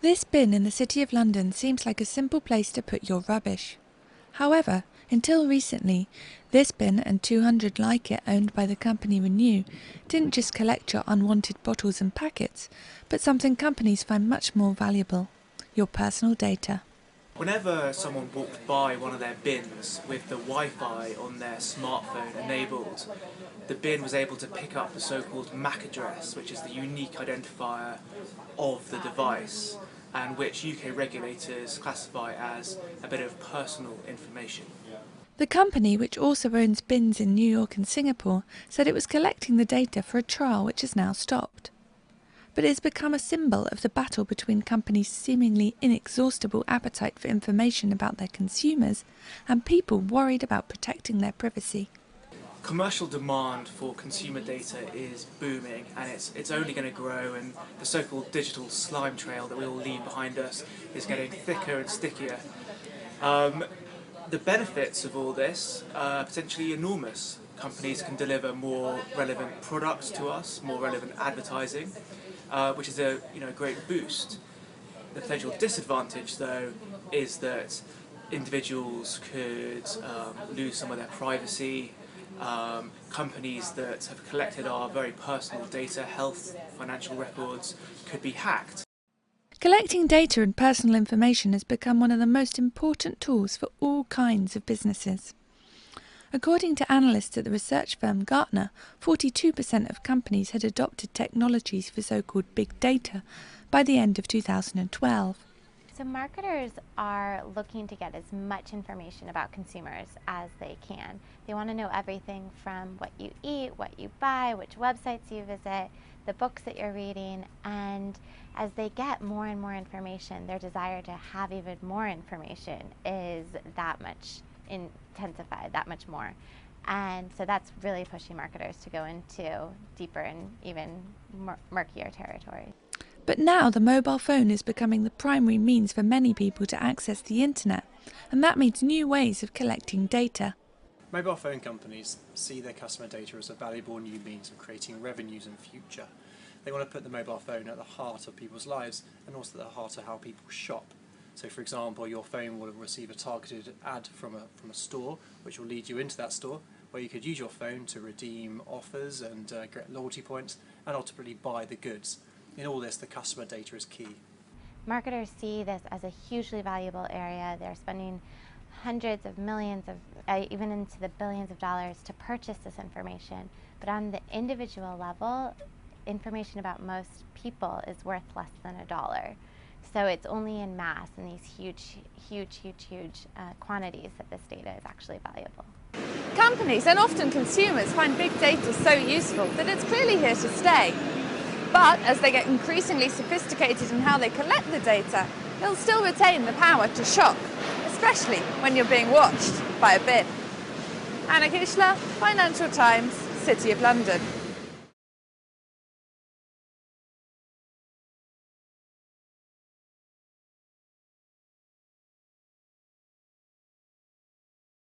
This bin in the City of London seems like a simple place to put your rubbish. However, until recently, this bin and 200 like it owned by the company Renew didn't just collect your unwanted bottles and packets, but something companies find much more valuable: your personal data. Whenever someone walked by one of their bins with the Wi-Fi on their smartphone enabled, the bin was able to pick up the so-called MAC address, which is the unique identifier of the device, and which UK regulators classify as a bit of personal information. The company, which also owns bins in New York and Singapore, said it was collecting the data for a trial which has now stopped. But it has become a symbol of the battle between companies' seemingly inexhaustible appetite for information about their consumers and people worried about protecting their privacy. Commercial demand for consumer data is booming, and it's only going to grow, and the so-called digital slime trail that we all leave behind us is getting thicker and stickier. The benefits of all this are potentially enormous. Companies can deliver more relevant products to us, more relevant advertising, which is a great boost. The potential disadvantage, though, is that individuals could lose some of their privacy. Companies that have collected our very personal data, health, financial records, could be hacked. Collecting data and personal information has become one of the most important tools for all kinds of businesses. According to analysts at the research firm Gartner, 42% of companies had adopted technologies for so-called big data by the end of 2012. So marketers are looking to get as much information about consumers as they can. They want to know everything from what you eat, what you buy, which websites you visit, the books that you're reading, and as they get more and more information, their desire to have even more information is that much intensified, that much more. And so that's really pushing marketers to go into deeper and even murkier territory. But now the mobile phone is becoming the primary means for many people to access the internet, and that means new ways of collecting data. Mobile phone companies see their customer data as a valuable new means of creating revenues in the future. They want to put the mobile phone at the heart of people's lives and also at the heart of how people shop. So for example, your phone will receive a targeted ad from a store which will lead you into that store, where you could use your phone to redeem offers and get loyalty points and ultimately buy the goods. In all this, the customer data is key. Marketers see this as a hugely valuable area. They're spending hundreds of millions of, even into the billions of dollars to purchase this information. But on the individual level, information about most people is worth less than $1. So it's only in mass, in these huge quantities, that this data is actually valuable. Companies and often consumers find big data so useful that it's clearly here to stay. But as they get increasingly sophisticated in how they collect the data, they'll still retain the power to shop, especially when you're being watched by a bin. Kuchler, Financial Times, City of London.